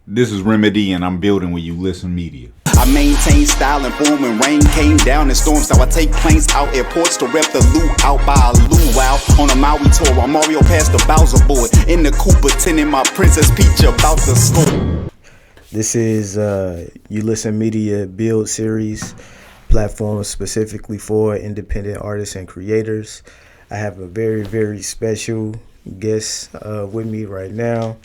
This is RemyD, and I'm building with ULSTN Media. I maintain style and form when rain came down in storms. Now I take planes out airports to rep the loot out by a luau. On a Maui tour, while Mario passed the Bowser board. In the Cooper, tending my Princess Peach about to score. This is ULSTN Media build series platform specifically for independent artists and creators. I have a very, very special guest with me right now.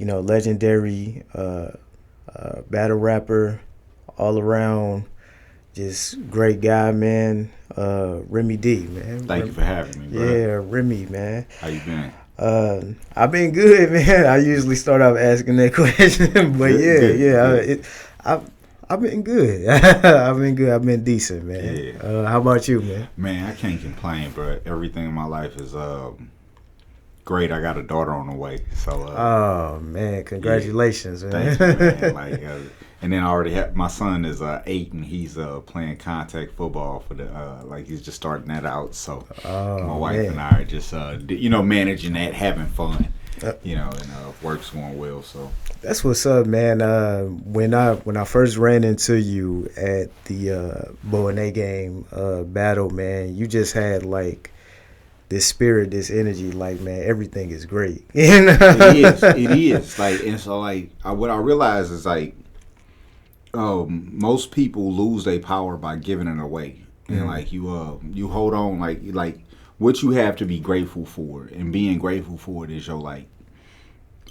Legendary battle rapper, all around, just great guy, man. RemyD, man. Thank you for having me, bro. Yeah, Remy, man. How you been? I've been good, man. I usually start off asking that question, but I've been good. I've been good. I've been decent, man. Yeah. How about you, man? Man, I can't complain, bro. Everything in my life is great. I got a daughter on the way, so. Oh man, congratulations, man. Thank you, man. And then I already have my son is 8 and he's playing contact football for the he's just starting that out. So my wife and I are just managing that, having fun, and work's going well. So that's what's up, man. When I first ran into you at the Bo and A game battle, man, you just had like this spirit, this energy, like, man, everything is great. It is. And so what I realize is most people lose their power by giving it away. And you hold on, like what you have to be grateful for, and being grateful for it is your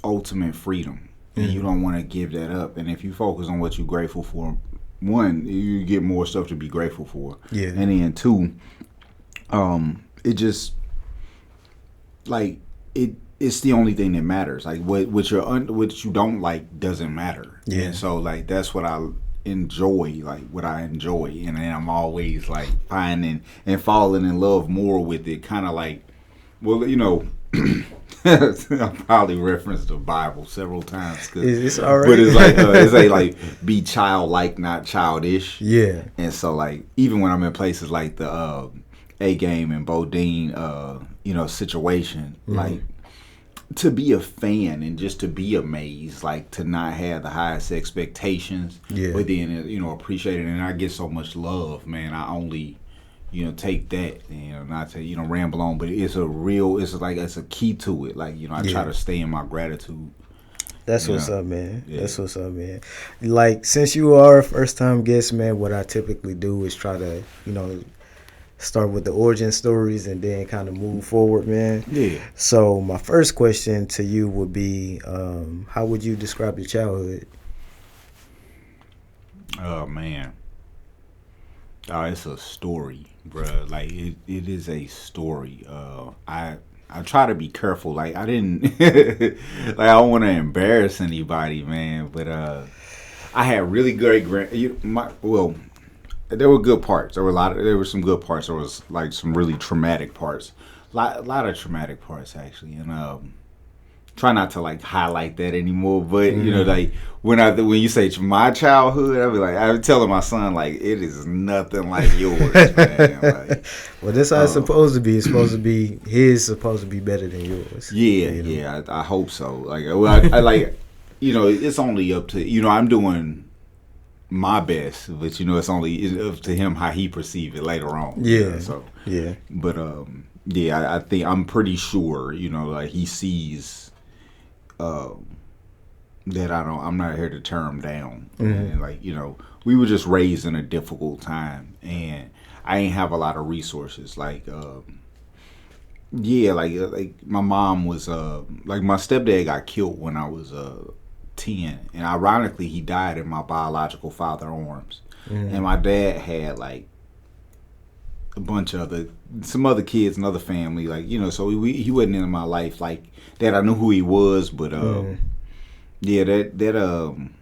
ultimate freedom. And you don't want to give that up. And if you focus on what you're grateful for, one, you get more stuff to be grateful for. Yeah. And then two, it just it's the only thing that matters. Like what you don't like doesn't matter. Yeah. And so that's what I enjoy. What I enjoy, and then I'm always finding and falling in love more with it. Kind of I probably referenced the Bible several times. It's all right. But it's be childlike, not childish. Yeah. And so even when I'm in places like the A game and Bodine, situation, to be a fan and just to be amazed, to not have the highest expectations, but then appreciate it. And I get so much love, man. I only take that, not to ramble on, but it's a key to it. I try to stay in my gratitude. That's what's up, man. Yeah. That's what's up, man. Since you are a first time guest, man, what I typically do is try to start with the origin stories and then kind of move forward, man. Yeah. So my first question to you would be, how would you describe your childhood? Oh man. Oh, it's a story, bro. It is a story. I try to be careful. I didn't I don't want to embarrass anybody, man. But I had really great there were good parts. There were some good parts. There was some really traumatic parts. A lot of traumatic parts actually, and try not to highlight that anymore. But when you say my childhood, I'm telling my son it is nothing like yours, man. Well, that's how it's supposed to be. It's supposed to be supposed to be better than yours. Yeah. I hope so. It's only up to I'm doing my best, but it's only up to him how he perceive it later on. But I think I'm pretty sure he sees that I'm not here to tear him down. And we were just raised in a difficult time, and I ain't have a lot of resources. My mom was my stepdad got killed when I was 10, and ironically he died in my biological father's arms. And my dad had a bunch of some other kids and other family, so he wasn't in my life that. I knew who he was, but I didn't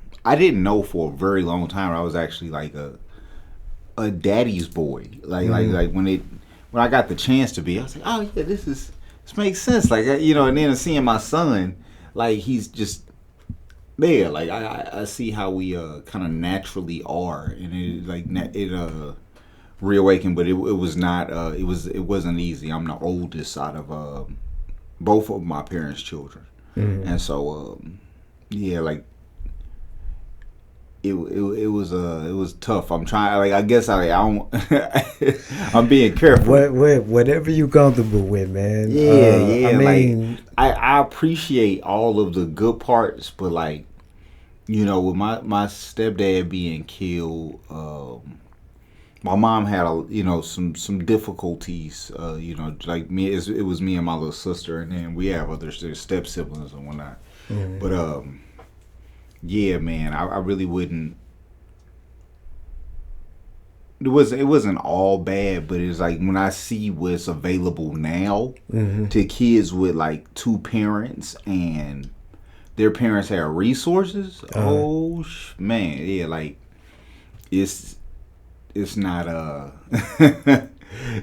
know for a very long time. I was actually a daddy's boy. When I got the chance to be, I was like, oh yeah, this makes sense. And then seeing my son, he's just there. I see how we kind of naturally are, and it reawakened, but it was not. It wasn't easy. I'm the oldest out of both of my parents' children. And so yeah, like it was tough. I'm trying, like, I guess I don't I'm being careful. Whatever you comfortable with, man. Yeah, I mean, like I appreciate all of the good parts, but like, you know, with my stepdad being killed, my mom had some difficulties. You know, like me, it was me and my little sister, and then we have other step siblings and whatnot. But yeah, man, I really wouldn't. It wasn't all bad, but it's like when I see what's available now to kids with like two parents and their parents have resources. Man, yeah, like it's not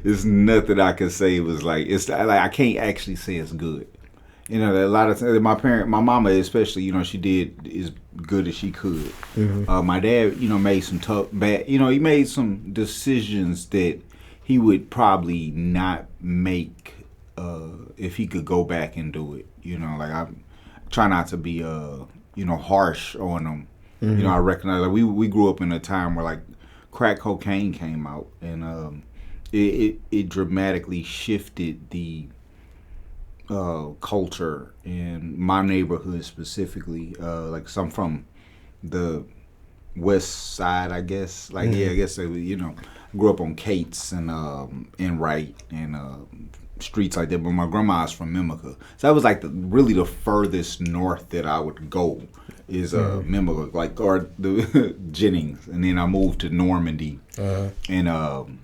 it's nothing I can say was like, it's like I can't actually say it's good. You know, a lot of times my mama especially, you know, she did as good as she could. My dad, you know, made some he made some decisions that he would probably not make if he could go back and do it. You know, like I try not to be you know, harsh on him. You know, I recognize, like, we grew up in a time where like crack cocaine came out, and it dramatically shifted the culture in my neighborhood specifically. Like, so I'm from the west side, I guess. Like, yeah, I guess you know, grew up on Cates and Wright and streets like that. But my grandma's from Mimica, so that was like really the furthest north that I would go is Mimica, like, or the Jennings, and then I moved to Normandy, and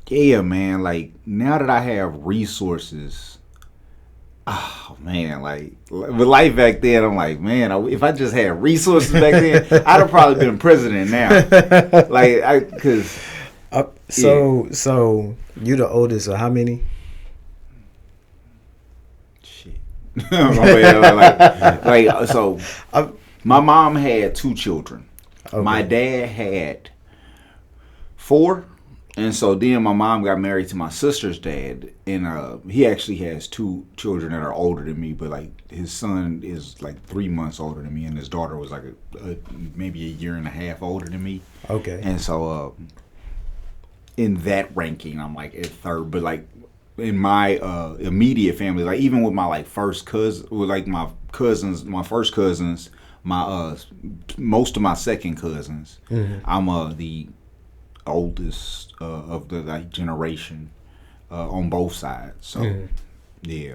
yeah, man, like now that I have resources. Oh man, like with life back then, I'm like, man, if I just had resources back then, I'd have probably been president now. Like, cause so you the oldest of how many? Shit. So my mom had 2 children. Okay. My dad had 4. And so then my mom got married to my sister's dad, and he actually has 2 children that are older than me, but like his son is like 3 months older than me, and his daughter was like maybe a year and a half older than me. Okay. And so in that ranking, I'm like at 3rd, but like in my immediate family, like even with my like first cousin, with like my first cousins, my most of my second cousins, I'm the oldest of the like generation on both sides. So yeah,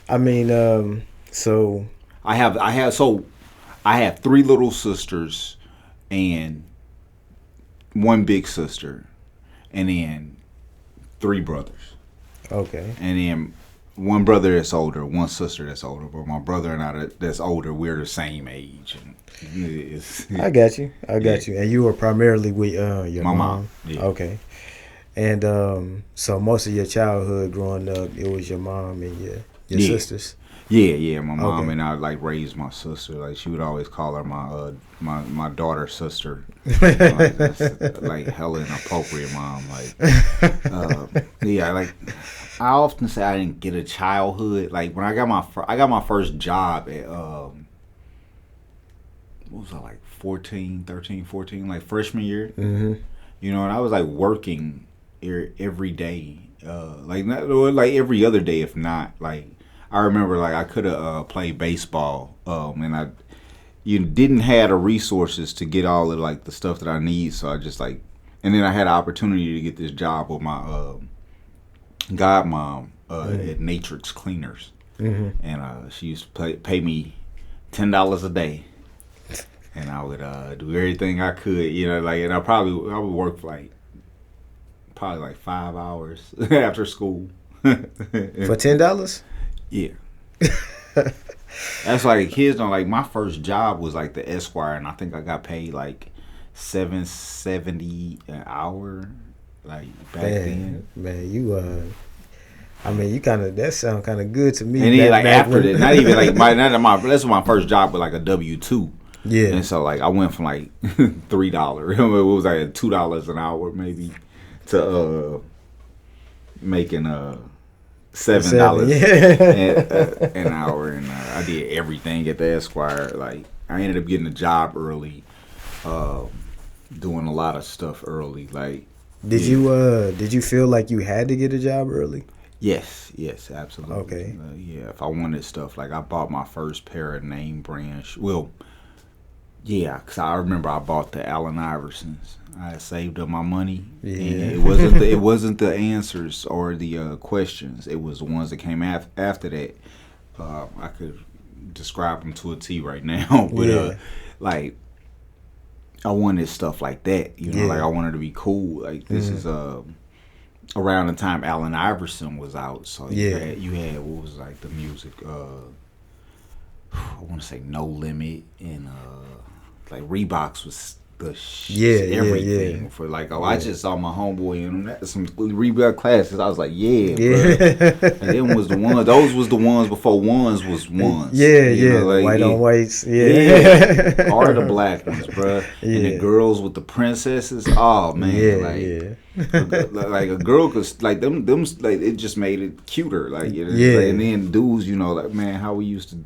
I mean, so I have 3 little sisters and 1 big sister, and then 3 brothers. Okay. And then 1 brother that's older, 1 sister that's older. But my brother and I that's older, we're the same age. And I got you. And you were primarily with your mom. Yeah. Okay. And so most of your childhood growing up, it was your mom and your sisters. Yeah. My mom and I like raised my sister. Like she would always call her my daughter's sister. Like hella inappropriate mom. Like yeah, like I often say I didn't get a childhood. Like when I got my first job at what was I, like 13, 14, like freshman year. You know, and I was like working every day, like every other day, if not. Like I remember, like I could have played baseball, and I didn't have the resources to get all of like the stuff that I need. So I just like, and then I had an opportunity to get this job with my godmom at Natrix Cleaners, and she used to pay me $10 a day. And I would do everything I could, you know, like, and I would work for like 5 hours after school. For $10? Yeah. That's like kids don't like. My first job was like the Esquire, and I think I got paid like $7.70 an hour, like back then. Man, you I mean, you that sound kind of good to me. And then like after that, not even like that's my first job with like a W-2. Yeah. And so like I went from like $3, it was like $2 an hour maybe, to making $7 Yeah. an hour, and I did everything at the Esquire. Like I ended up getting a job early, doing a lot of stuff early. Like Did you feel like you had to get a job early? yes, absolutely. Okay. Yeah, if I wanted stuff, like I bought my first pair of name brand. Well, yeah, because I remember I bought the Allen Iversons. I had saved up my money. Yeah. And it wasn't the answers or the questions. It was the ones that came after that. I could describe them to a T right now, but like I wanted stuff like that. You know, like I wanted to be cool. Like this is around the time Allen Iverson was out, so you had what was like the music. I want to say No Limit and like Reeboks was the everything for like I just saw my homeboy in some Reebok classes. I was like, bro. And then was the one. Those was the ones before ones was ones. You know, like, white on whites. Yeah. Or the black ones, bro. And the girls with the princesses. Oh man, like a girl could like them like it just made it cuter. Like you know, like, and then dudes, you know, like man, how we used to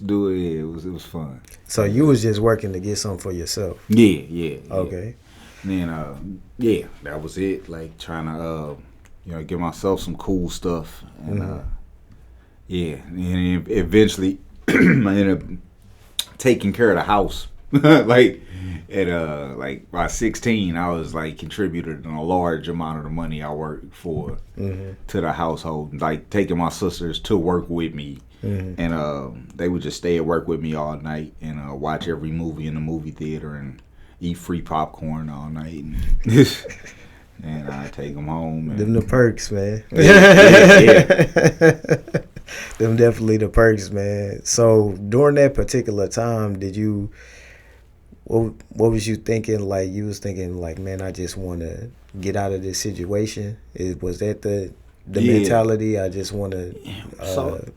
do it. It was fun. So you was just working to get something for yourself. Yeah. Okay. And then that was it. Like trying to get myself some cool stuff. And and eventually I ended up taking care of the house. Like at like by 16, I was like contributed a large amount of the money I worked for to the household. Like taking my sisters to work with me. And they would just stay at work with me all night and watch every movie in the movie theater and eat free popcorn all night. And I take them home. And them the perks, man. Yeah. Them definitely the perks, man. So during that particular time, what was you thinking? Like you was thinking, like, man, I just want to get out of this situation. Was that the mentality? I just want to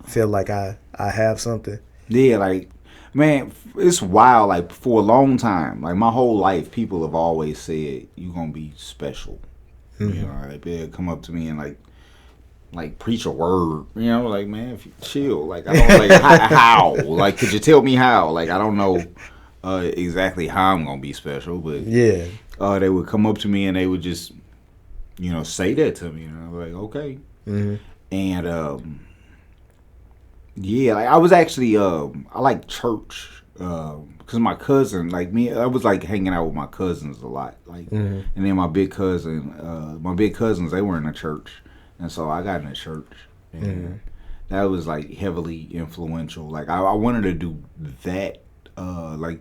feel like I have something. Yeah, like man, it's wild. Like for a long time, like my whole life, people have always said you're gonna be special. You know, like they'll come up to me and like preach a word. You know, like man, if you chill, like I don't like how. Like could you tell me how? Like I don't know exactly how I'm gonna be special, but they would come up to me and they would just say that to me, like okay, and like I was actually I like church because my cousin, like me, I was like hanging out with my cousins a lot, like, and then my big cousins, they were in a church, and so I got in a church, and that was like heavily influential. Like I wanted to do that, like.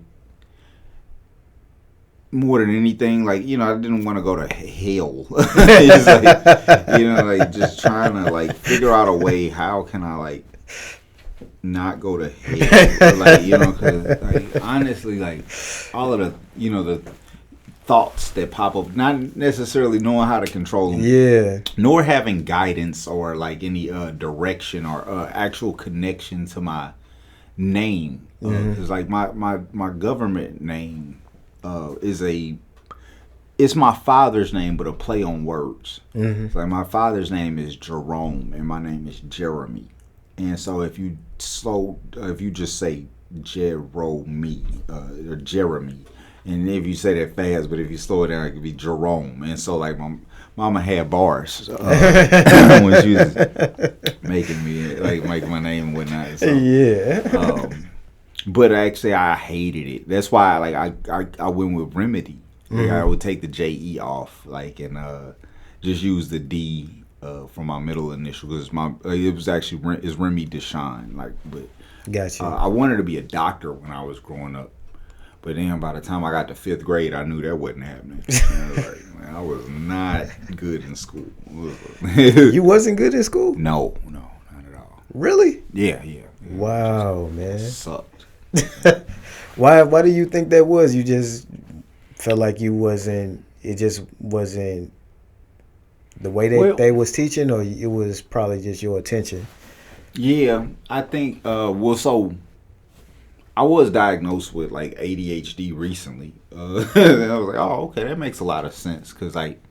More than anything, like, I didn't want to go to hell. It's like, like just trying to like figure out a way, how can I like not go to hell? Or, like, because like honestly, like all of the, the thoughts that pop up, not necessarily knowing how to control them, nor having guidance or like any direction or actual connection to my name. Because like my government name. It's my father's name, but a play on words. So like my father's name is Jerome, and my name is Jeremy. And so if you just say Jerome or Jeremy, and if you say that fast, but if you slow it down, it could be Jerome. And so like my mama had bars when she was making me like make my name and whatnot. So, but actually, I hated it. That's why, like, I went with RemyD. Like, I would take the JE off, like, and just use the D for my middle initial because it was actually it's Remy Deshawn. Like, but gotcha. I wanted to be a doctor when I was growing up, but then by the time I got to 5th grade, I knew that wasn't happening. I was not good in school. You wasn't good in school? No, not at all. Really? Yeah. Wow, man. Sucked. Why do you think that was? You just felt like it just wasn't the way that they was teaching, or it was probably just your attention? Yeah, I think so I was diagnosed with like ADHD recently. And I was like, oh, okay, that makes a lot of sense because like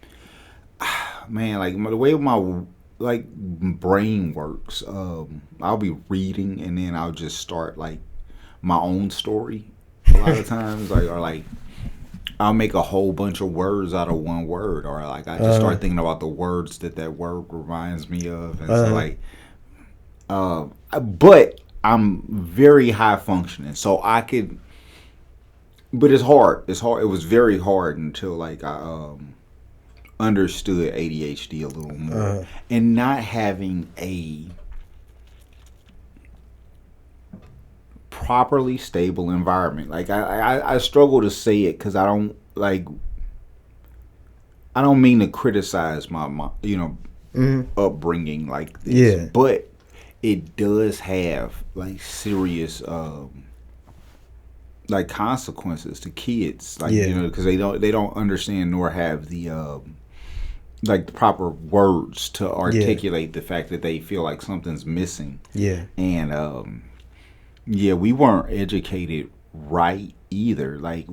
man, like the way like brain works. I'll be reading and then I'll just start like my own story a lot of times, like, or like I'll make a whole bunch of words out of one word, or like I just start thinking about the words that word reminds me of, and so like, but I'm very high functioning, so I could. But it's hard. It's hard. It was very hard until like I understood ADHD a little more, and not having a properly stable environment. Like I struggle to say it because I don't mean to criticize my upbringing like this. Yeah. But it does have like serious like consequences to kids, like because they don't understand nor have the like the proper words to articulate the fact that they feel like something's missing. And we weren't educated right either. Like,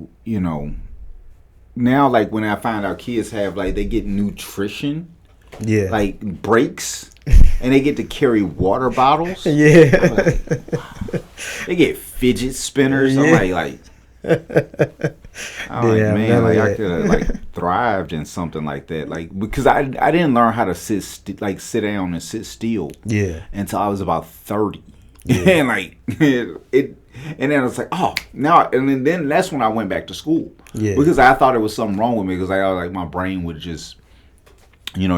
now like when I find out kids have like they get nutrition, like breaks, and they get to carry water bottles. Like, they get fidget spinners. I'm like man, like I could have like thrived in something like that. Like because I didn't learn how to sit down and sit still. Until I was about 30. And like it, and then it's like, oh, now, and then that's when I went back to school. Because I thought it was something wrong with me because I like my brain would just,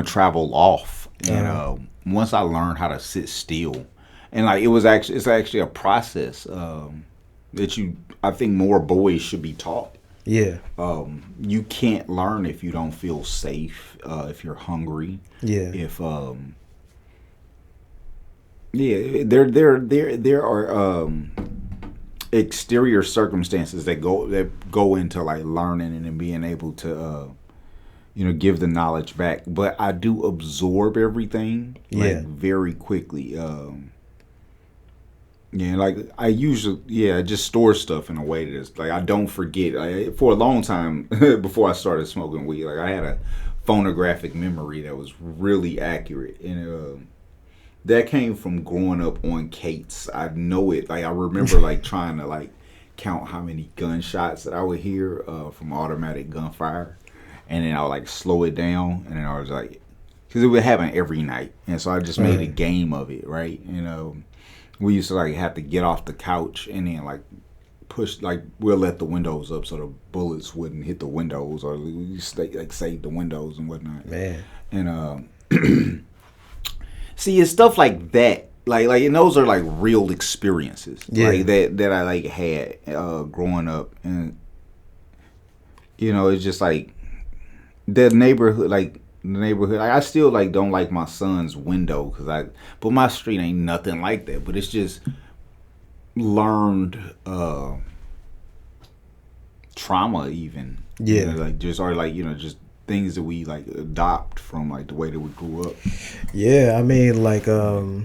travel off. And once I learned how to sit still, and like it's actually a process that I think more boys should be taught. You can't learn if you don't feel safe, if you're hungry, if there are exterior circumstances that go into like learning and then being able to give the knowledge back. But I do absorb everything like very quickly. Like I usually I just store stuff in a way that's like I don't forget. For a long time before I started smoking weed, like I had a phonographic memory that was really accurate, and that came from growing up on Kate's. I know it. Like I remember like trying to like count how many gunshots that I would hear from automatic gunfire, and then I would like slow it down, and then I was like, because it would happen every night, and so I just made a game of it, right? We used to like have to get off the couch and then like push, like we'll let the windows up so the bullets wouldn't hit the windows, or we like save the windows and whatnot. And see, it's stuff like that, like, and those are like real experiences, like that I like had growing up, and it's just like the neighborhood, like I still like don't like my son's window but my street ain't nothing like that, but it's just learned trauma even, like just just things that we like adopt from like the way that we grew up. I mean, like a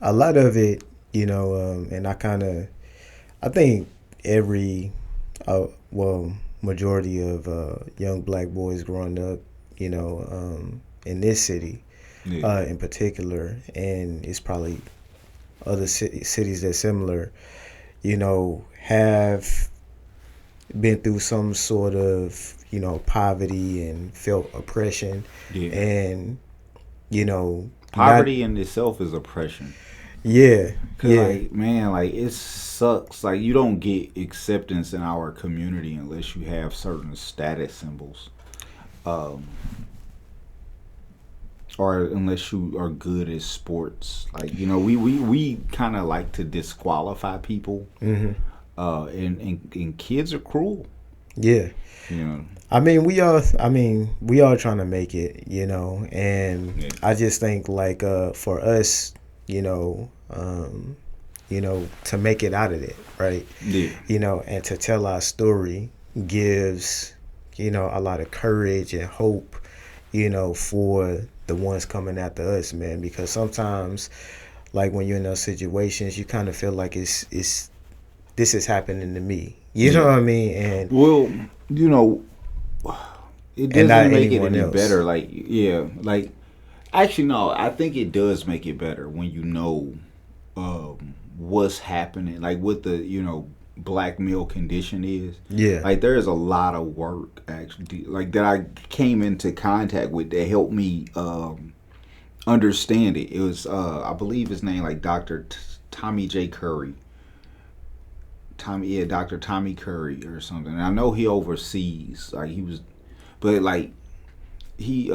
lot of it, and I think every majority of young black boys growing up, in this city in particular, and it's probably other cities that similar, have been through some sort of poverty and felt oppression, and poverty in itself is oppression. Like, man, like it sucks. Like you don't get acceptance in our community unless you have certain status symbols, or unless you are good at sports. Like we kind of like to disqualify people, and kids are cruel. I mean, we all trying to make it, and I just think like for us, to make it out of it, right? And to tell our story gives, a lot of courage and hope, for the ones coming after us, man. Because sometimes, like when you're in those situations, you kind of feel like this is happening to me. You know what I mean? And it doesn't make it any better. Like, like Actually, no. I think it does make it better when you know what's happening, like what the black male condition is. Yeah. Like there's a lot of work actually, like that I came into contact with that helped me understand it. It was I believe his name like Dr. Tommy J. Curry. Dr. Tommy Curry or something. And I know he overseas. Like he was, but like he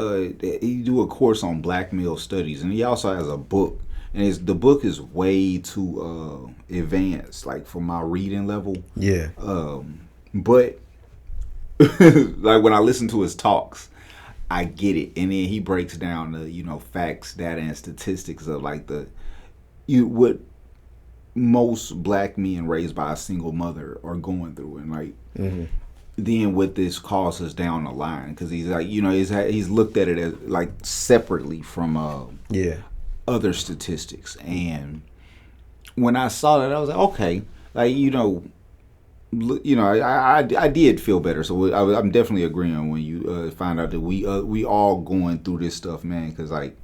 do a course on black male studies, and he also has a book. And the book is way too advanced, like for my reading level. Yeah. But like when I listen to his talks, I get it, and then he breaks down the facts, data, and statistics of like what most black men raised by a single mother are going through, and like then what this causes down the line, because he's like he's looked at it as like separately from other statistics. And when I saw that, I was like, okay, like I did feel better. So I'm definitely agreeing when you find out that we all going through this stuff, man. Because like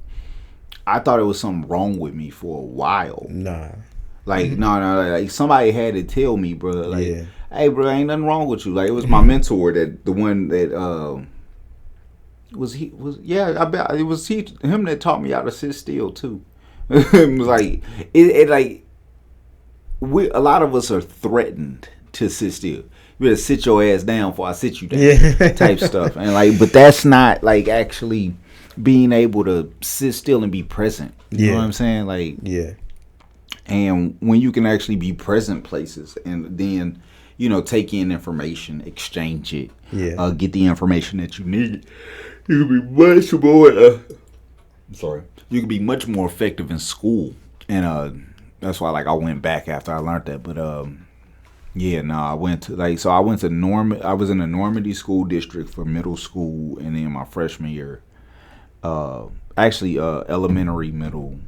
I thought it was something wrong with me for a while. Nah. Like no, like somebody had to tell me, bro. Like, hey, bro, ain't nothing wrong with you. Like it was my mentor, that the one that I bet it was him that taught me how to sit still too. It was like a lot of us are threatened to sit still. You better sit your ass down before I sit you down, type stuff. And like, but that's not like actually being able to sit still and be present. You know what I'm saying? Like, and when you can actually be present places, and then take in information, exchange it, get the information that you need, you can be much more. You can be much more effective in school, and that's why like I went back after I learned that. But I went to I went to I was in the Normandy school district for middle school, and then my freshman year, elementary, middle,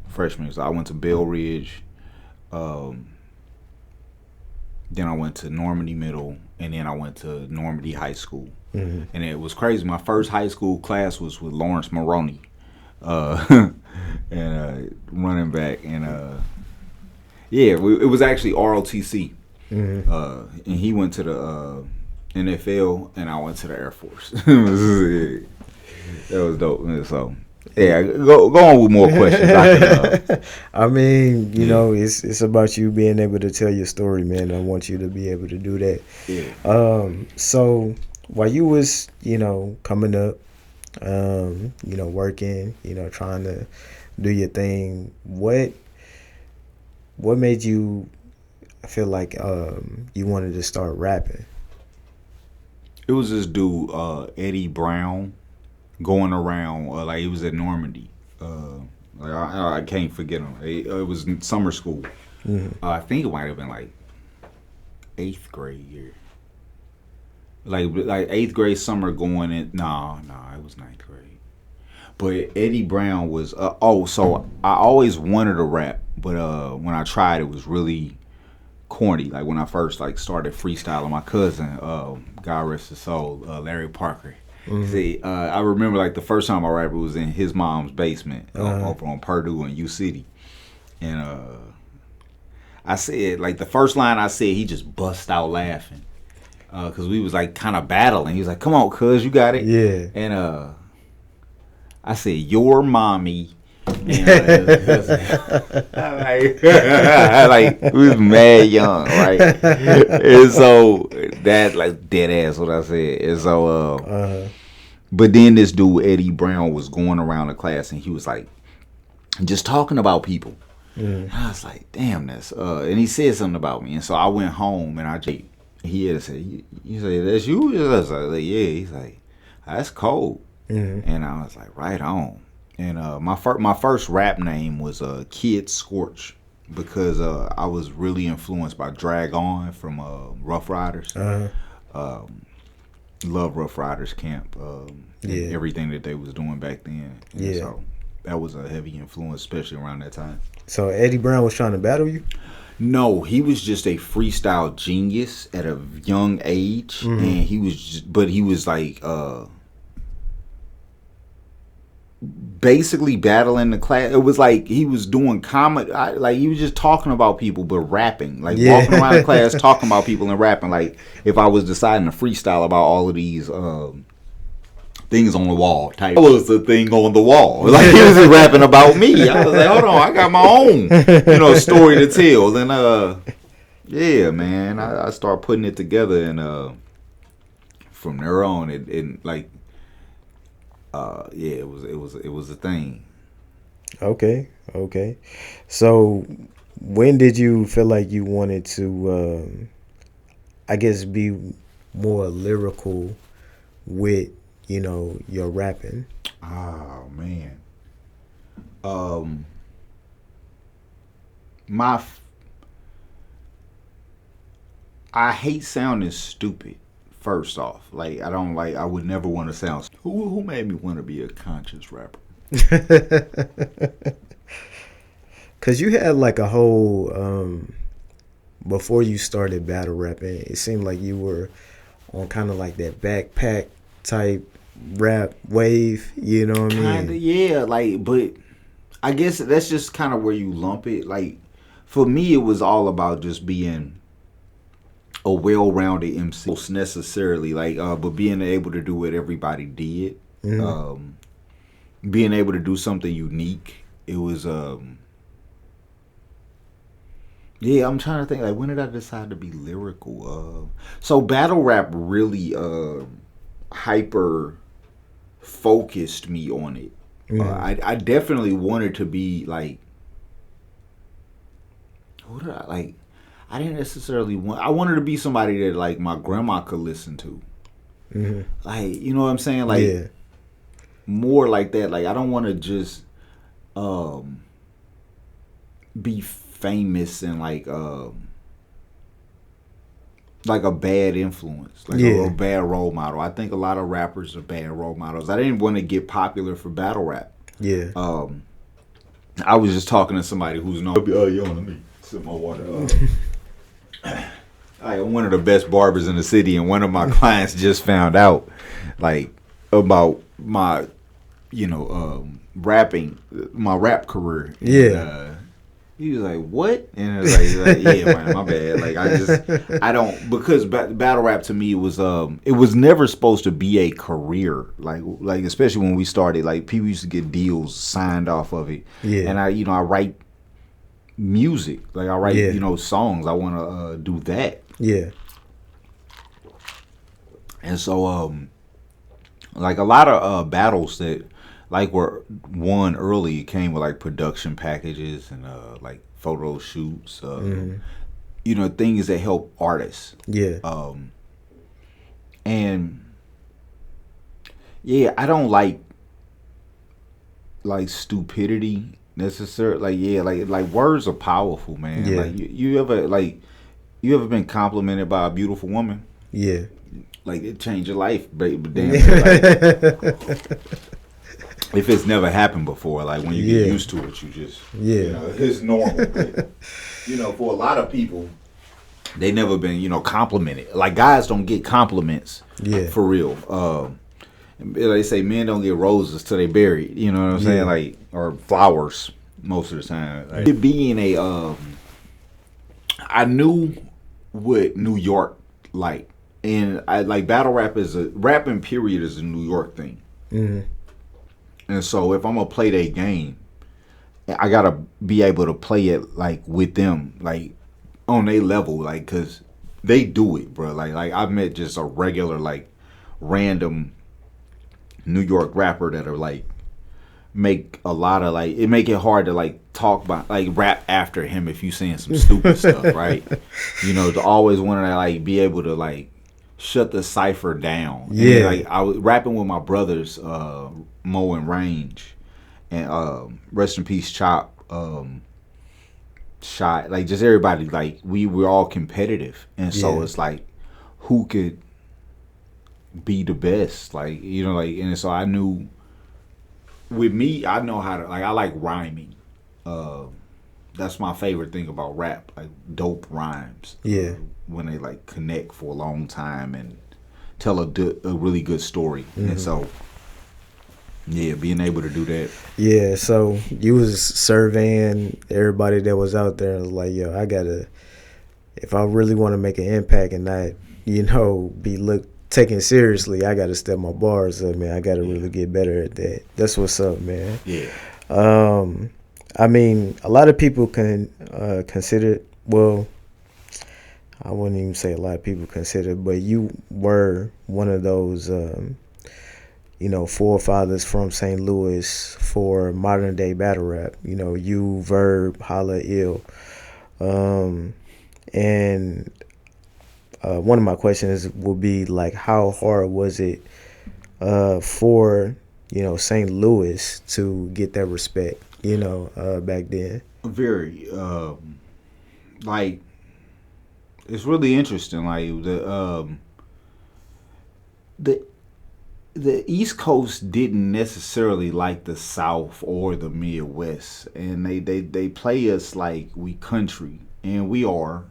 freshman year. So I went to Bell Ridge, then I went to Normandy Middle, and then I went to Normandy High School. And it was crazy. My first high school class was with Lawrence Maroney, and running back, and it was actually ROTC. And he went to the NFL, and I went to the Air Force. That was dope. So go on with more questions. I mean, it's about you being able to tell your story, man. I want you to be able to do that. So while you was coming up, working, trying to do your thing, what made you feel like you wanted to start rapping? It was this dude, Eddie Brown, going around, like he was at Normandy. I can't forget him. It was in summer school. I think it might have been like 8th grade year. Like 8th grade summer going in. No, it was 9th grade. But Eddie Brown was, so I always wanted to rap, but when I tried, it was really corny. Like when I first started freestyling, my cousin, God rest his soul, Larry Parker. See, I remember the first time I rapped was in his mom's basement over on Purdue in U City, and I said the first line I said, he just bust out laughing because we was kind of battling. He was like, "Come on, cuz, you got it." Yeah. And I said, "Your mommy." And, we was mad young, right? And so that dead ass what I said. And so but then this dude Eddie Brown was going around the class, and he was just talking about people. And I was like, damn, that's and he said something about me, and so I went home, and he had said, "You say that's you?" I was like, "Yeah." He's like, "That's cold." And I was like, "Right on." And my first rap name was Kid Scorch, because I was really influenced by Drag On from Rough Riders. Love Rough Riders camp. And everything that they was doing back then. And so that was a heavy influence, especially around that time. So Eddie Brown was trying to battle you? No, he was just a freestyle genius at a young age, and he was basically battling the class. It was like he was doing comedy, like he was just talking about people but rapping, like walking around the class talking about people and rapping. Like if I was deciding to freestyle about all of these things on the wall type, that was the thing on the wall. Like he was just rapping about me. I was like, hold on, I got my own story to tell. And yeah, man, I started putting it together, and from there on it like yeah, it was a thing. Okay. So when did you feel like you wanted to I guess be more lyrical with, your rapping? Oh man. I hate sounding stupid. First off, like I would never want to sound. Who made me want to be a conscious rapper? Cause you had like a whole before you started battle rapping, it seemed like you were on kind of like that backpack type rap wave. You know what I mean? Kinda, yeah. Like, but I guess that's just kind of where you lump it. Like, for me, it was all about just being a well-rounded MC, most necessarily, like, but being able to do what everybody did, being able to do something unique. It was, yeah. I'm trying to think, like, when did I decide to be lyrical? So battle rap really hyper focused me on it. I definitely wanted to be like, what did I like? I didn't necessarily want. I wanted to be somebody that like my grandma could listen to. Like, you know what I'm saying? Like, more like that. Like, I don't want to just be famous and like a bad influence, like a bad role model. I think a lot of rappers are bad role models. I didn't want to get popular for battle rap. I was just talking to somebody who's known. Let me sip my water. I'm one of the best barbers in the city, and one of my clients just found out, like, about my, rapping, my rap career. And, he was like, "What?" And I was like, "Yeah, man, my bad." Like, I don't, because battle rap to me it was never supposed to be a career. Like especially when we started, like people used to get deals signed off of it. And I write music, like I write songs. I want to do that. And so like a lot of battles that like were won early came with like production packages and like photo shoots, things that help artists. And I don't like stupidity necessarily. Like words are powerful, man. Like you ever been complimented by a beautiful woman? Like it changed your life, baby. Damn. If it's never happened before, like when you get used to it, you just it's normal. But, for a lot of people, they never been complimented. Like guys don't get compliments for real. They say men don't get roses till they buried. You know what I'm saying? Like, or flowers most of the time. Like, it being I knew what New York like, and I like battle rap rapping period is a New York thing. And so if I'm gonna play that game, I gotta be able to play it like with them, like on their level, like because they do it, bro. Like I've met just a regular like random New York rapper that are like make a lot of like it make it hard to like talk about like rap after him if you saying some stupid stuff, right? To always want to like be able to like shut the cipher down. And, like I was rapping with my brothers, Mo and Range, and rest in peace Chop, Shot, like just everybody, like we were all competitive, and so it's like who could be the best, like like, and so I knew with me I know how to like I like rhyming. That's my favorite thing about rap, like dope rhymes. When they like connect for a long time and tell a really good story. And so Yeah, being able to do that. Yeah, so you was surveying everybody that was out there and was like, yo, I gotta, if I really want to make an impact and not, be taken seriously, I gotta step my bars up, man. I gotta really get better at that. That's what's up, man. Yeah. I mean, a lot of people can consider, well, I wouldn't even say a lot of people consider, but you were one of those, forefathers from St. Louis for modern day battle rap. You, Verb, Holla, Ill. And one of my questions would be like, how hard was it for, St. Louis to get that respect, back then? Very, like, it's really interesting. Like the East Coast didn't necessarily like the South or the Midwest, and they play us like we country, and we are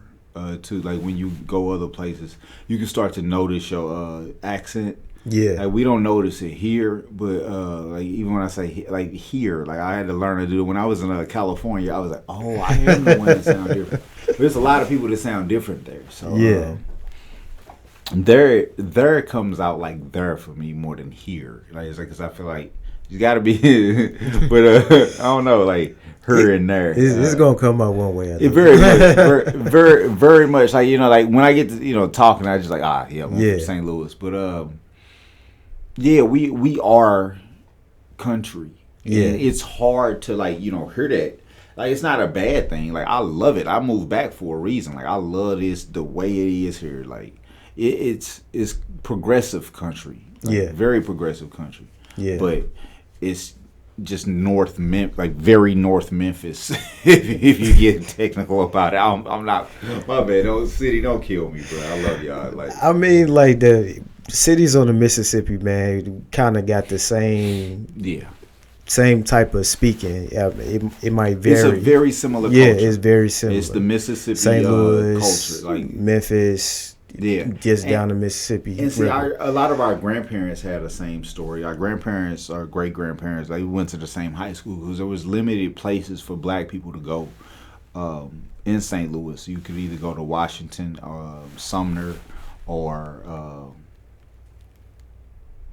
too. Like when you go other places, you can start to notice your accent. Yeah, like we don't notice it here, but like even when I say like here, like I had to learn to do it. When I was in California, I was like, oh, I am the one that sound different. But there's a lot of people that sound different there. So yeah, there comes out like there for me more than here. Like it's like because I feel like you got to be, but I don't know, like her and there. It's gonna come out one way. It very much, very much like like when I get to talking, I just like I'm from St. Louis, but yeah, we are country. Yeah, and it's hard to hear that. Like it's not a bad thing. Like I love it. I moved back for a reason. Like I love this the way it is here. Like it's progressive country. Like, very progressive country. Yeah, but it's just North Memphis, like very North Memphis. if you get technical about it, I'm not. My bad. Don't kill me, bro. I love y'all. Like I mean, like the cities on the Mississippi, man, kind of got the same type of speaking. It might vary. It's a very similar culture. Yeah, it's very similar. It's the Mississippi St. Louis, culture, like Memphis. Gets down to Mississippi. And see, a lot of our grandparents had the same story. Our grandparents, our great grandparents, they went to the same high school because there was limited places for black people to go in St. Louis. You could either go to Washington, Sumner, or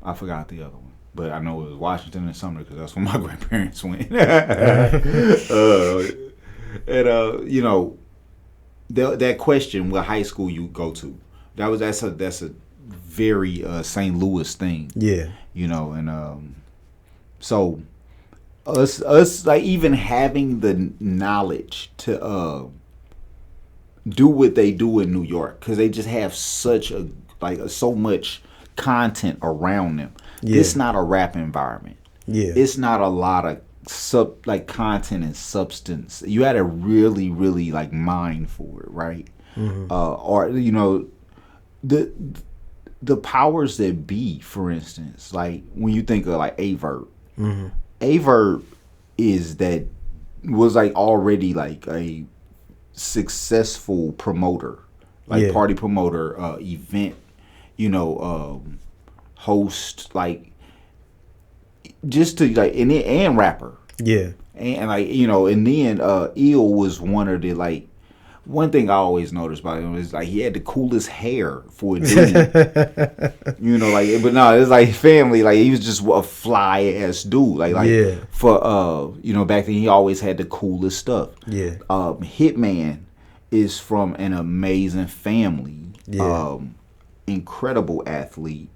I forgot the other one, but I know it was Washington and Sumner because that's where my grandparents went. That question, what high school you go to, that's a very St. Louis thing. Yeah. And so us like even having the knowledge to do what they do in New York because they just have such so much content around them. Yeah. It's not a rap environment. Yeah. It's not a lot of content and substance. You had to really mine for it, right? Mm-hmm. Or the powers that be, for instance, like when you think of like Averb, mm-hmm. Averb was already like a successful promoter, party promoter, event, host, just to and rapper. Yeah. And and then Ill was one of the one thing I always noticed about him is he had the coolest hair for a dude. But no, it's family. He was just a fly ass dude. For back then he always had the coolest stuff. Yeah. Hitman is from an amazing family. Yeah. Incredible athlete.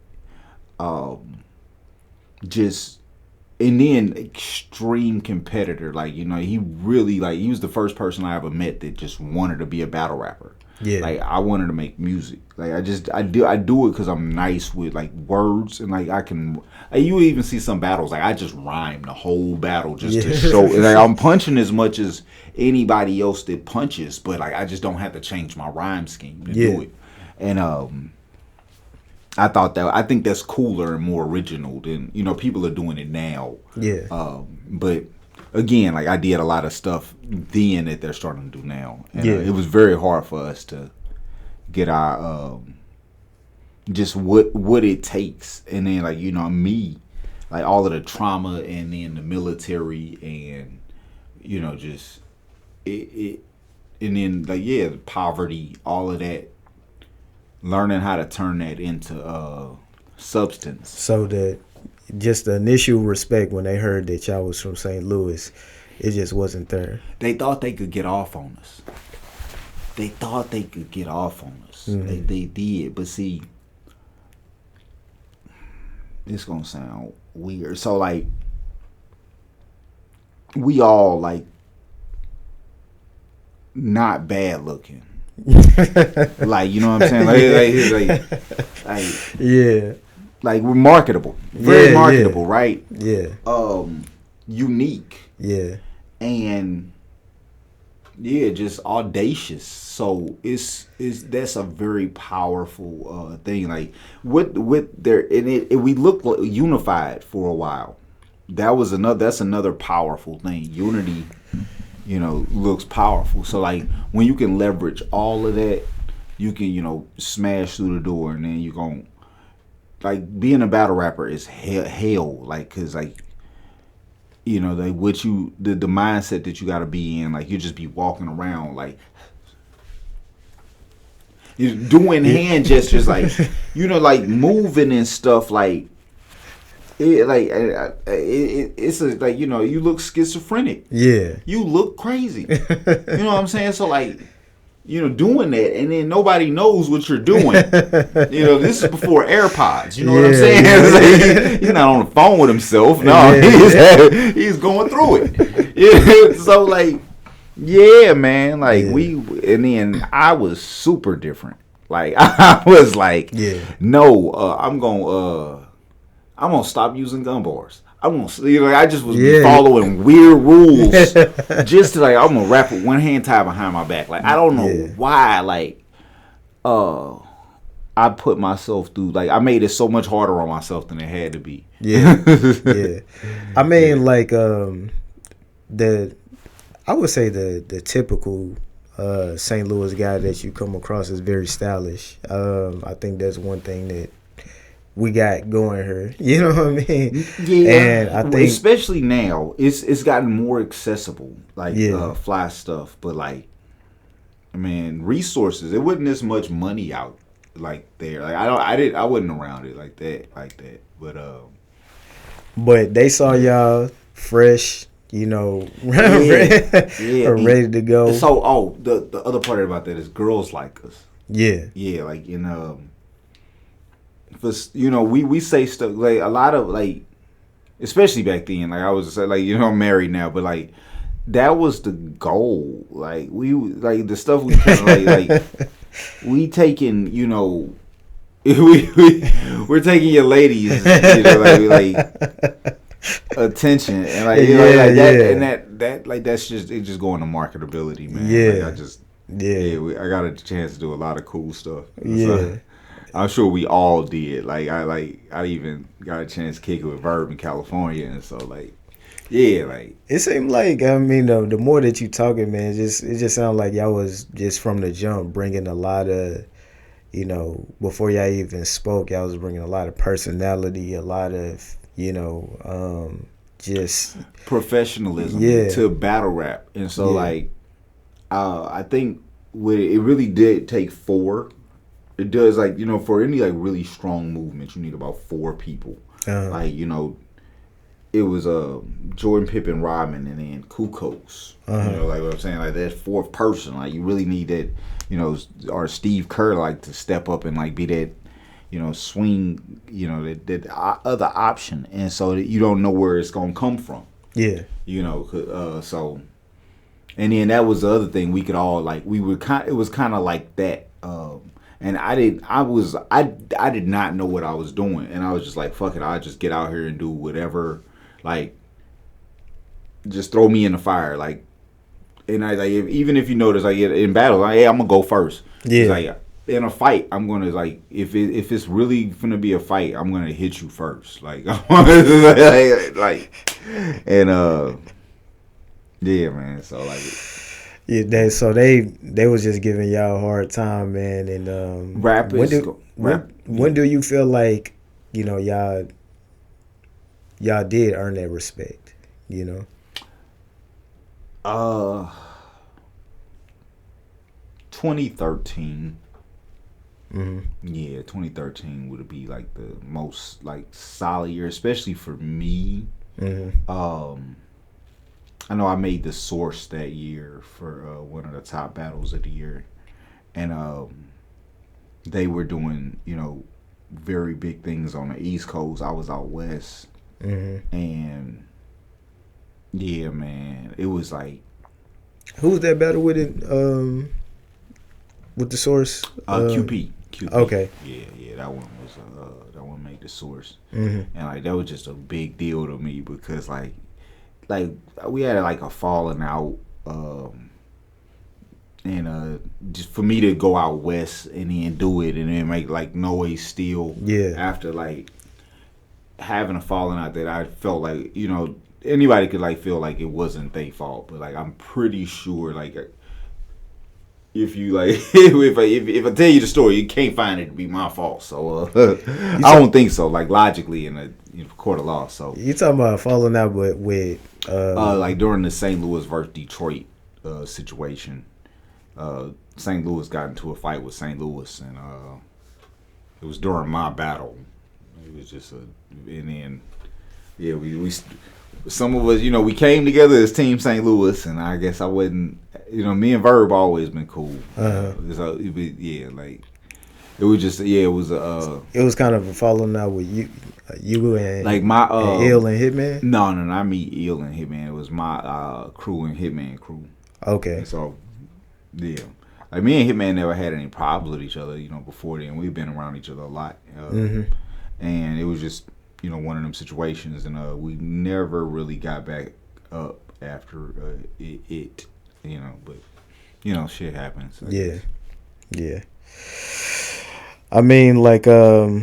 And then extreme competitor. He really he was the first person I ever met that just wanted to be a battle rapper. Yeah. I wanted to make music. I do it because I'm nice with words and I can. You even see some battles I just rhyme the whole battle just to show. I'm punching as much as anybody else that punches, but I just don't have to change my rhyme scheme to do it. And I think that's cooler and more original than people are doing it now. Yeah. But again, I did a lot of stuff then that they're starting to do now, and it was very hard for us to get our just what it takes, and then me, like all of the trauma and then the military and just it and then like the poverty, all of that, learning how to turn that into substance. So that just the initial respect when they heard that y'all was from St. Louis, it just wasn't there. They thought they could get off on us. Mm-hmm. They did, but see, it's gonna sound weird. So like, we all like not bad looking. Like, you know what I'm saying? Like Yeah. like we're marketable, very marketable, yeah. right? Yeah. Unique, Yeah. and just audacious. So that's a very powerful thing. Like with their and we looked unified for a while. That's another powerful thing. Unity, looks powerful. So like when you can leverage all of that, you can smash through the door, and then you gon' like being a battle rapper is hell. Like, cause like the mindset that you gotta be in, like you just be walking around like you're doing hand gestures, like like moving and stuff, like it's like you look schizophrenic. Yeah. You look crazy. You know what I'm saying? So like doing that, and then nobody knows what you're doing. This is before AirPods. You know what I'm saying? Like, he's not on the phone with himself. No, he's going through it. Yeah. So like, yeah, man. Like and then I was super different. Like I was like, no, I'm gonna stop using gun bars. I'm gonna, I just was following weird rules, just to like, I'm gonna rap with one hand tied behind my back. Like I don't know why, like, I put myself through, like I made it so much harder on myself than it had to be. Yeah, yeah. I mean, like, I would say the typical St. Louis guy that you come across is very stylish. I think that's one thing that we got going here. You know what I mean? Yeah. And I think especially now, it's gotten more accessible, like fly stuff. But like, man, resources. It wasn't as much money out like there. Like I wasn't around it like that. But they saw y'all fresh, ready to go. So the other part about that is girls like us. Yeah. Yeah, like we say stuff like a lot of like, especially back then. Like I was like I'm married now, but like that was the goal. Like we like the stuff we kind of like we taking we're taking your ladies like attention and like like that and that like that's just going to marketability, man. Yeah, like I got a chance to do a lot of cool stuff. Yeah. So, I'm sure we all did. Like I even got a chance to kick it with Verb in California, and so like, like it seemed like the more that you talking, man, it just sounded like y'all was just from the jump bringing a lot of, before y'all even spoke, y'all was bringing a lot of personality, a lot of just professionalism to battle rap, and so like, I think it really did take 4. It does, like, for any like really strong movement, you need about 4 people. Like, it was Jordan, Pippen, Rodman, and then Kukos. Like what I'm saying, like that 4th person. Like you really need that, or Steve Kerr, like to step up and like be that, swing, that other option, and so that you don't know where it's gonna come from. Yeah. So, and then that was the other thing we could all like. It was kind of like that. And I did not know what I was doing, and I was just like, fuck it, I'll just get out here and do whatever, like, just throw me in the fire, like, and I like even if you notice, like in battle, like, hey, I'm gonna go first. Yeah. Like in a fight, I'm gonna like if it's really gonna be a fight, I'm gonna hit you first, like, like, and yeah, man. So like. Yeah, so they was just giving y'all a hard time, man. And when do you feel like y'all y'all did earn that respect, you know? 2013. Mm-hmm. Yeah, 2013 would be like the most like solid year, especially for me. Mm-hmm. I know I made the Source that year for one of the top battles of the year, and they were doing very big things on the East Coast. I was out west, Mm-hmm. and yeah, man, it was like Who was that battle with it? With the Source? QP. Okay. Yeah, that one was that one made the Source, Mm-hmm. and like that was just a big deal to me because like we had like a falling out, and just for me to go out west and then do it and then make like noise still, Yeah. after like having a falling out that I felt like anybody could like feel like it wasn't their fault, but like I'm pretty sure like if you like if I tell you the story, you can't find it to be my fault. So I don't think so. Like logically in a court of law. So You talking about falling out with like during the St. Louis versus Detroit situation, St. Louis got into a fight with St. Louis, and it was during my battle. It was just and then yeah, we some of us we came together as Team St. Louis, and I guess I wasn't. Me and Verb always been cool. So yeah, like it was just it was it was kind of a falling out with you and like my and Ill and Hitman. No, not me, Ill and Hitman. It was my crew and Hitman crew. Okay. And so yeah, like me and Hitman never had any problems with each other. Before then we've been around each other a lot, Mm-hmm. and it was just one of them situations, and we never really got back up after it. But shit happens. Yeah. Yeah. I mean, like, yeah,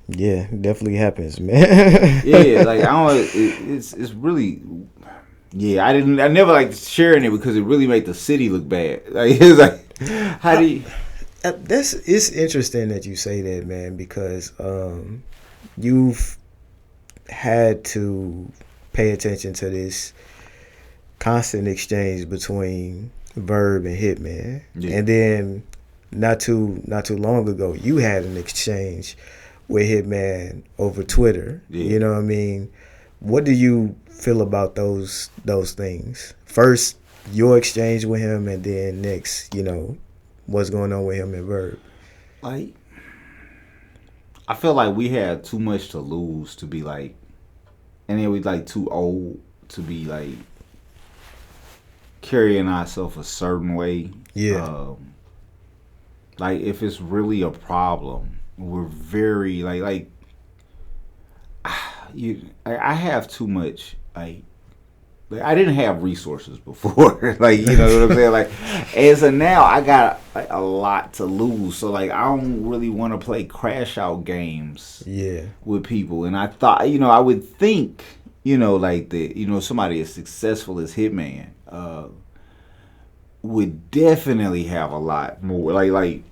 it definitely happens, man. Yeah, like I don't. It's really. Yeah, I never liked sharing it because it really made the city look bad. Like it's like, how do you? It's interesting that you say that, man, because you've had to pay attention to this constant exchange between Verb and Hitman, and then not too long ago, you had an exchange with Hitman over Twitter. Yeah. You know what I mean? What do you feel about those things? First, your exchange with him, and then next, what's going on with him and Verb? Like, I feel like we had too much to lose to be like, and then we like too old to be like carrying ourselves a certain way. Yeah. Like if it's really a problem, we're very like I have too much like I didn't have resources before. Like you know what I'm saying? Like as of now I got like a lot to lose. So like I don't really want to play crash out games with people. And I thought I would think like the somebody as successful as Hitman would definitely have a lot more like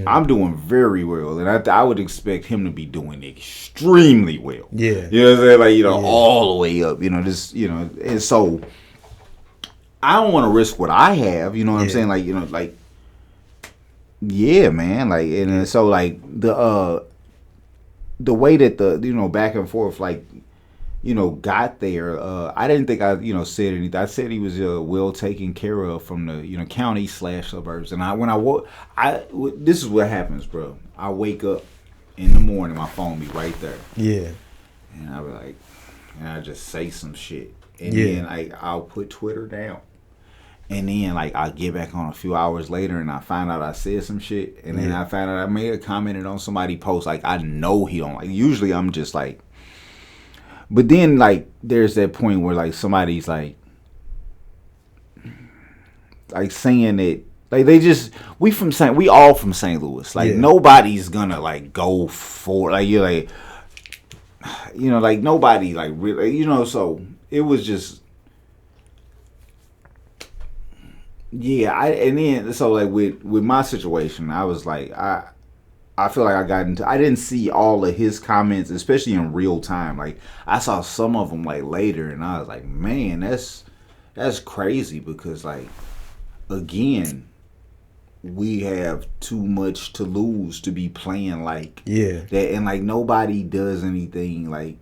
I'm doing very well, and I would expect him to be doing extremely well. Yeah, you know what I'm saying? Like all the way up. And so I don't want to risk what I have. You know what I'm saying? Like like yeah, man. Like and so like the way that the back and forth like got there. I didn't think I said anything. I said he was well taken care of from the county / suburbs. And this is what happens, bro. I wake up in the morning, my phone be right there. Yeah. And I be like, and I just say some shit, and then I'll put Twitter down, and then like I'll get back on a few hours later, and I find out I said some shit, and then I find out I may have commented on somebody post like I know he don't like. Usually I'm just like. But then, like, there's that point where, like, somebody's, like saying that, like, we all from St. Louis. Like, nobody's gonna, like, go for, like, you're, like, like, nobody, like, really, so it was just, and then, so, like, with my situation, I was, like, I I feel like I got into. I didn't see all of his comments, especially in real time. Like I saw some of them like later, and I was like, man, that's crazy because like again, we have too much to lose to be playing like that, and like nobody does anything like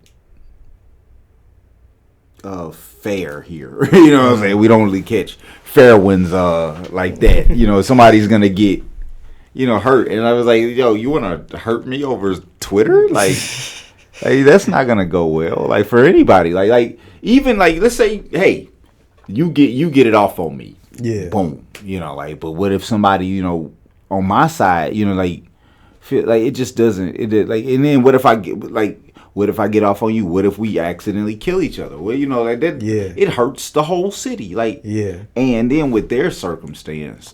fair here. You know what I'm saying? We don't really catch fair ones like that. You know, somebody's gonna get hurt, and I was like, yo, you want to hurt me over Twitter? Like, hey, that's not gonna go well. Like for anybody, like even like let's say, hey, you get it off on me. Yeah. Boom. Like, but what if somebody, on my side, like, feel like it just doesn't. Like, and then what if I get off on you? What if we accidentally kill each other? Well, like that. Yeah. It hurts the whole city. Like, yeah. And then with their circumstance,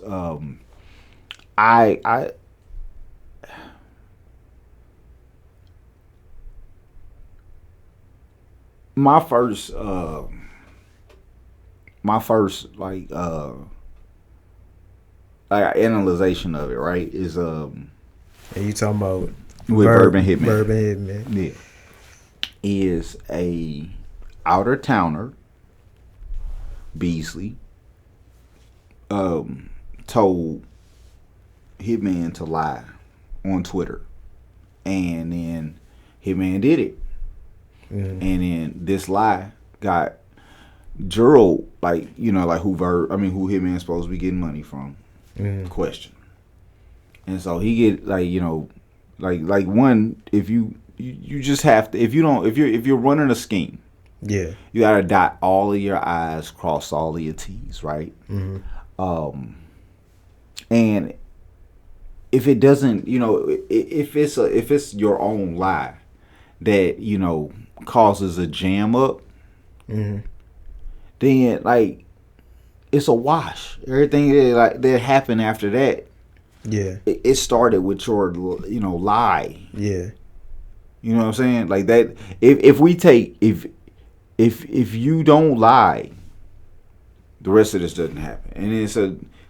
I my first like analyzation of it, right, is and you talking about with Bourbon Hitman. Bourbon Hitman. Yeah. Is a outer towner, Beasley, told Hitman to lie on Twitter, and then Hitman did it, and then this lie got Gerald, like who Hitman's supposed to be getting money from, question, and so he get like one, if you just have to, if you're running a scheme, you gotta dot all of your I's, cross all of your T's, right? And if it doesn't, if it's your own lie that causes a jam up, then like it's a wash. Everything that happened after that, it started with your lie. Yeah. You know what I'm saying? Like that. If we take if you don't lie, the rest of this doesn't happen. And it's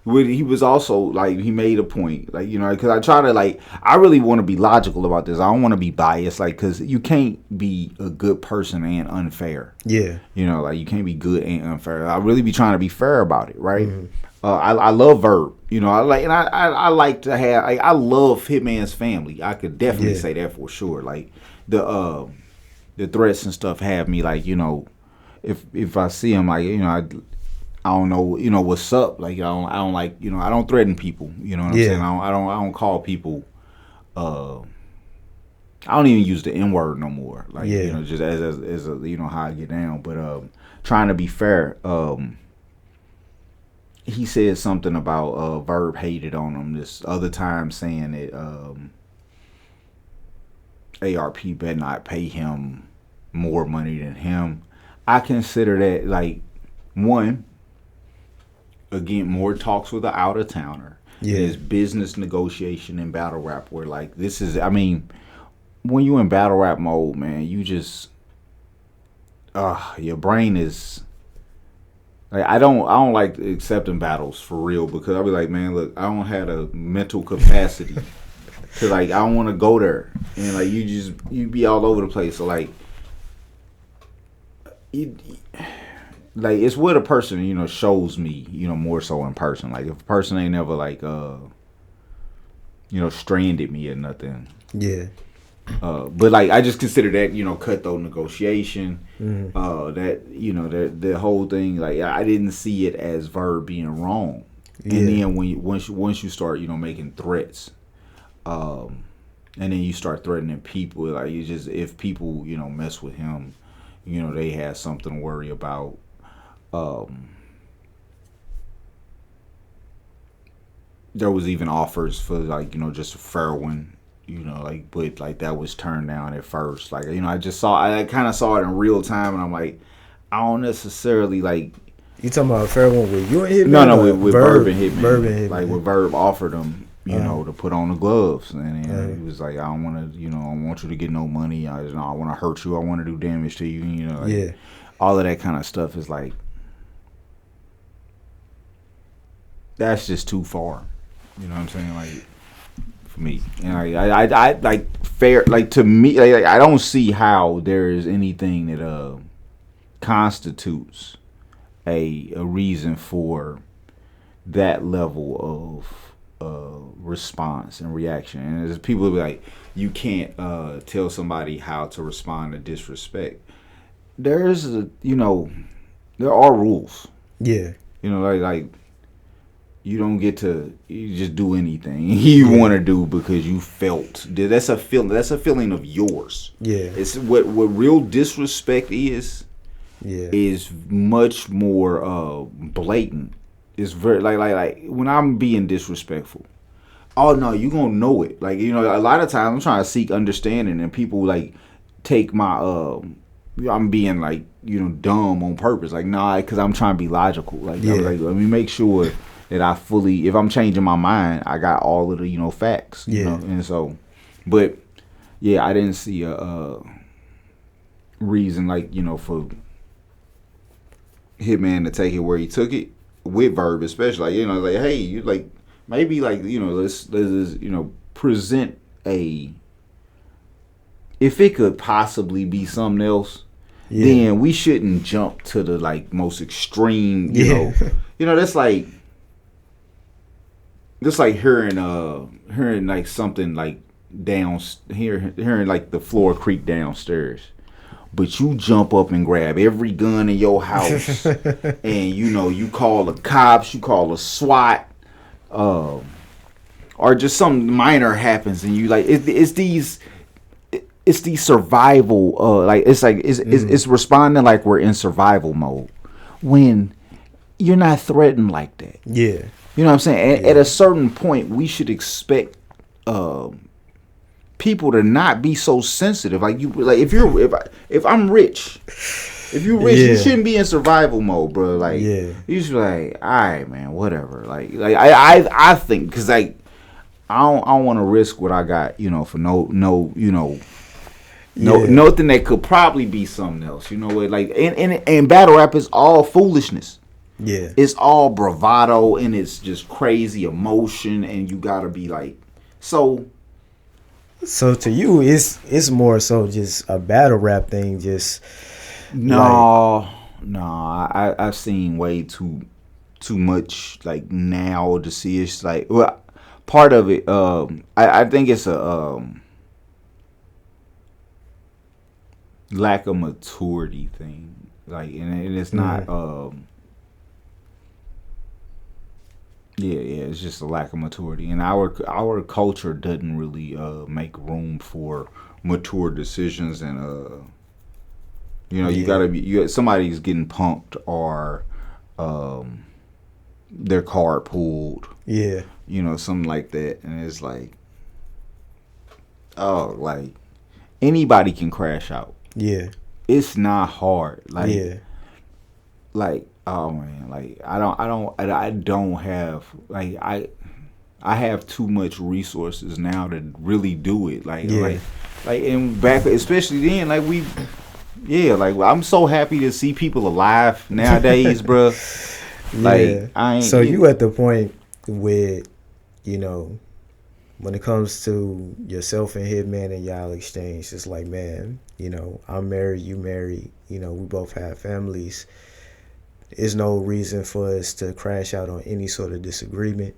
he was also like, he made a point, like, because I try to, like, I really want to be logical about this. I don't want to be biased, like, because you can't be a good person and unfair. Yeah. Like, you can't be good and unfair. I really be trying to be fair about it, right? I love Verb. I like to have. I love Hitman's family. I could definitely say that for sure. Like the threats and stuff have me like, if I see him, like, I don't know, what's up. Like, I don't like, I don't threaten people. You know what I'm saying? I don't call people. I don't even use the N word no more. Like, just as a, how I get down. But trying to be fair. He said something about Verb hated on him this other time, saying that ARP better not pay him more money than him. I consider that, like, one, again, more talks with the outer towner. There's business negotiation in battle rap where, like, this is, I mean, when you in battle rap mode, man, you just your brain is like, I don't like accepting battles for real, because I'll be like, man, look, I don't have a mental capacity to, like, I don't want to go there, and like you be all over the place. So like it's what a person shows me more so in person. Like, if a person ain't never like stranded me or nothing, but like I just consider that cutthroat negotiation, that the whole thing, like, I didn't see it as Verb being wrong. And then once you start making threats, and then you start threatening people, like, you just, if people mess with him, they have something to worry about. There was even offers for, like, just a fair one, like, but like that was turned down at first. Like, I kind of saw it in real time, and I'm like, I don't necessarily like. You talking about a fair one with you and Hitman? No, with Verb and Hitman. Hitman. Like, with Verb offered him, to put on the gloves, and then he was like, I don't want to, I don't want you to get no money. I want to hurt you. I want to do damage to you. Like, all of that kind of stuff is like, that's just too far. You know what I'm saying? Like, for me. And I like fair, like to me, like, I don't see how there is anything that constitutes a reason for that level of response and reaction. And there's people who be like, you can't tell somebody how to respond to disrespect. There's there are rules. Yeah. Like you don't get to you just do anything you want to do because you felt that's a feeling. That's a feeling of yours. Yeah. It's what real disrespect is. Yeah. Is much more blatant. It's very like when I'm being disrespectful. Oh no, you gonna know it. Like a lot of times I'm trying to seek understanding, and people like take my I'm being like dumb on purpose. Like nah, because I'm trying to be logical. Like, I'm like let me make sure that I fully. If I'm changing my mind, I got all of the facts. And so, but yeah, I didn't see a reason like for Hitman to take it where he took it with Verb, especially like hey, you like maybe like let's present a if it could possibly be something else, then we shouldn't jump to the like most extreme. That's like hearing like something like hearing like the floor creak downstairs. But you jump up and grab every gun in your house, and you call the cops, you call the SWAT, or just something minor happens, and you like it's these survival it's responding like we're in survival mode when you're not threatened like that. Yeah, you know what I'm saying. At a certain point, we should expect people to not be so sensitive. Like if I'm rich, if you're rich, you shouldn't be in survival mode, bro. Like you should be like, all right, man, whatever. Like I think because like I don't want to risk what I got, for nothing that could probably be something else. Like and battle rap is all foolishness. Yeah, it's all bravado and it's just crazy emotion, and you gotta be like so. So to you, it's more so just a battle rap thing. Just I've seen way too much like now to see it's like part of it. I think it's a lack of maturity thing. Like and it's not. It's just a lack of maturity, and our culture doesn't really make room for mature decisions, and you gotta be somebody's getting punked or their card pulled, something like that, and it's like like anybody can crash out. It's not hard. Like oh man, like I don't have like I have too much resources now to really do it. Like and back especially then, like like I'm so happy to see people alive nowadays, bro. Like I ain't. So you at the point where when it comes to yourself and Hitman and y'all exchange, it's like, man, I'm married, you married, we both have families. There's no reason for us to crash out on any sort of disagreement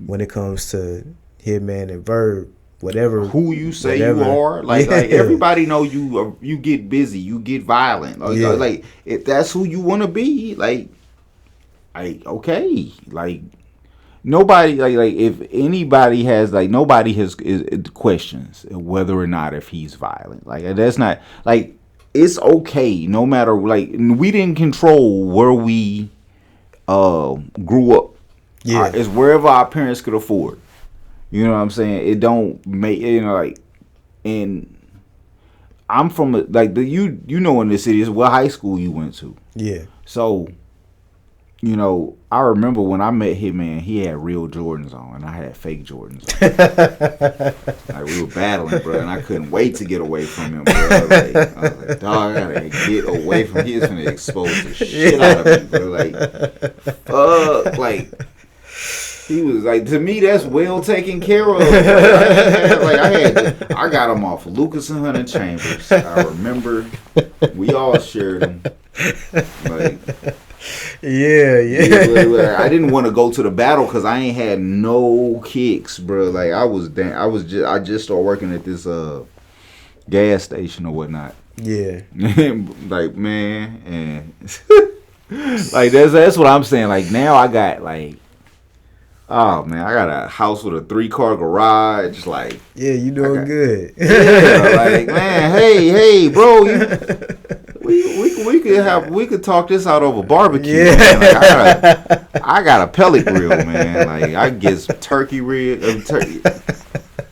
when it comes to Hitman and Verb, whatever. Who you say you are, like everybody know you get busy, you get violent, like if that's who you want to be, like okay, like nobody like if anybody has like nobody has questions whether or not if he's violent, like that's not like. It's okay, no matter like we didn't control where we grew up. It's wherever our parents could afford. You know what I'm saying? It don't make like, and I'm from in the city is what high school you went to. So I remember when I met Hitman, he had real Jordans on, and I had fake Jordans on. Like, we were battling, bro, and I couldn't wait to get away from him, bro. I was like, dog, I gotta get away from him. He's gonna expose the shit out of me, bro. Like, fuck, like, He was like, to me, that's well taken care of. I got him off Lucas and Hunter Chambers. I remember we all shared them. Like, yeah. I didn't want to go to the battle because I ain't had no kicks, bro. Like I just started working at this gas station or whatnot. Yeah. Like, man, and like that's what I'm saying. Like now I got like, oh man, I got a house with a 3-car garage. Like, yeah, you doing good. Yeah, like, man, hey, bro, we could talk this out over barbecue. Yeah. Man. Like, I got a pellet grill, man. Like I get some turkey ribs,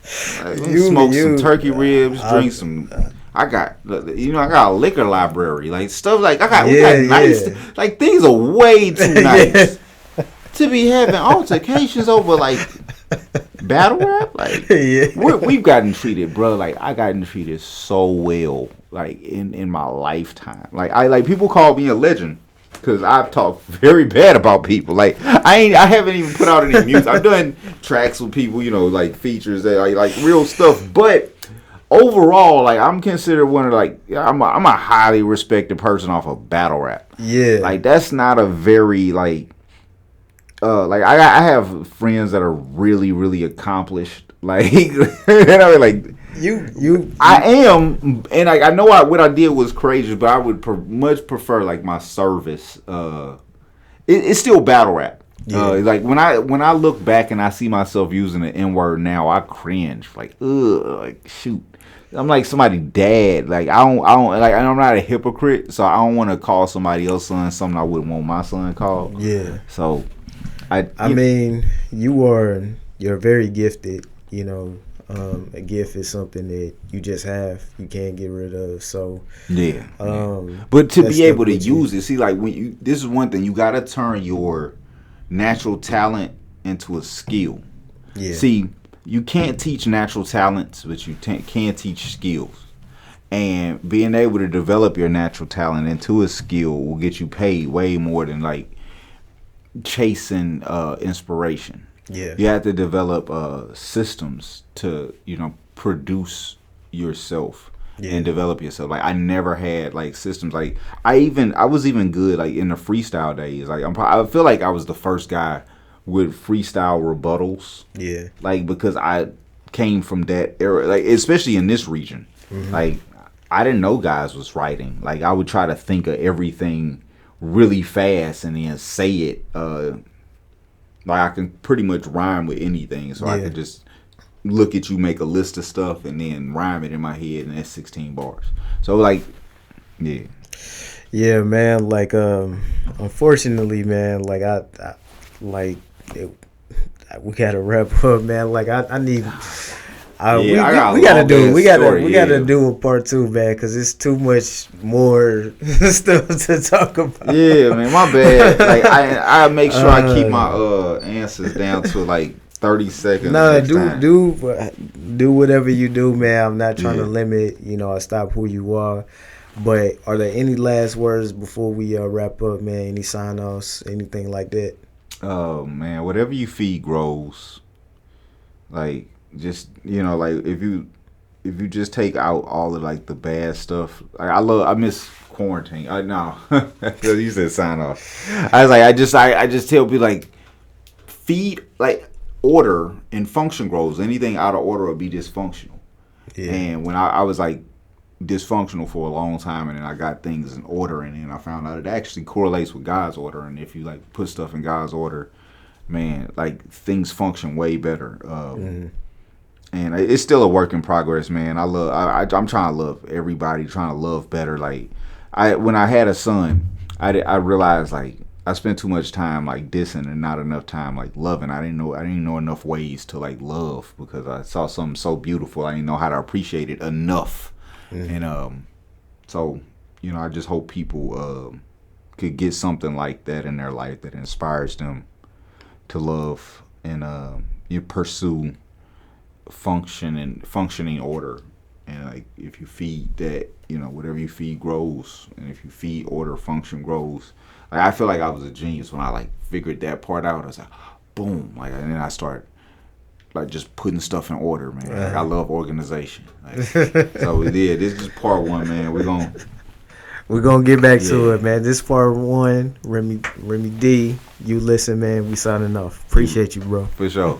smoke some turkey ribs, drink some. I got a liquor library, like stuff like we got nice, like things are way too nice to be having altercations over like battle rap. Like we've gotten treated, bro. Like I gotten treated so well, like in my lifetime. Like people call me a legend because I've talked very bad about people. Like I haven't even put out any music. I've done tracks with people, like features that like real stuff, but. Overall, like I'm considered one of I'm a highly respected person off of battle rap. Yeah, like that's not a very like I have friends that are really really accomplished. Like like you I am, and I know what I did was crazy, but I would much prefer like my service. It's still battle rap. Yeah. Like when I look back and I see myself using the N-word now, I cringe. Like like shoot. I'm like somebody's dad. Like I don't like I'm not a hypocrite, so I don't want to call somebody else's son something I wouldn't want my son called. Yeah. So I mean, you're very gifted, a gift is something that you just have, you can't get rid of. So yeah. But to be able to use it, see, like this is one thing, you gotta turn your natural talent into a skill. Yeah. See, you can't teach natural talents, but you can teach skills. And being able to develop your natural talent into a skill will get you paid way more than like chasing inspiration. Yeah. You have to develop systems to, produce yourself and develop yourself. Like I never had like systems. Like I was even good like in the freestyle days. Like I feel like I was the first guy with freestyle rebuttals. Yeah. Like because I came from that era, like especially in this region. Mm-hmm. Like I didn't know guys was writing. Like I would try to think of everything really fast and then say it. Like I can pretty much rhyme with anything, so I could just look at you, make a list of stuff, and then rhyme it in my head, and that's 16 bars. So like, yeah. Yeah, man. Like unfortunately, man. Like I we gotta wrap up, man. Like I need. We gotta do a part 2, man, because it's too much more stuff to talk about. Yeah, man, my bad. Like I make sure I keep my answers down to like 30 seconds. No, do whatever you do, man. I'm not trying to limit, or stop who you are. But are there any last words before we wrap up, man? Any sign-offs, anything like that? Oh man, whatever you feed grows. Like just like if you just take out all of like the bad stuff. Like I miss quarantine. No, you said sign off. I was like I just tell people like feed like order and function grows. Anything out of order will be dysfunctional. Yeah. And when I was like dysfunctional for a long time, and then I got things in order, and then I found out it actually correlates with God's order. And if you like put stuff in God's order, man, like things function way better. And it's still a work in progress, man. I'm trying to love everybody, trying to love better. Like when I had a son, I realized like I spent too much time like dissing and not enough time like loving. I didn't know enough ways to like love because I saw something so beautiful. I didn't know how to appreciate it enough. And so I just hope people could get something like that in their life that inspires them to love and you pursue functioning order. And like if you feed that, whatever you feed grows, and if you feed order, function grows. Like I feel like I was a genius when I like figured that part out. I was like, boom, like, and then I start like just putting stuff in order, man. Like, I love organization. Like, so yeah, this is part one, man. We're gonna get back to it, man. This part one, Remy D. You listen, man. We signing off. Appreciate you, bro. For sure.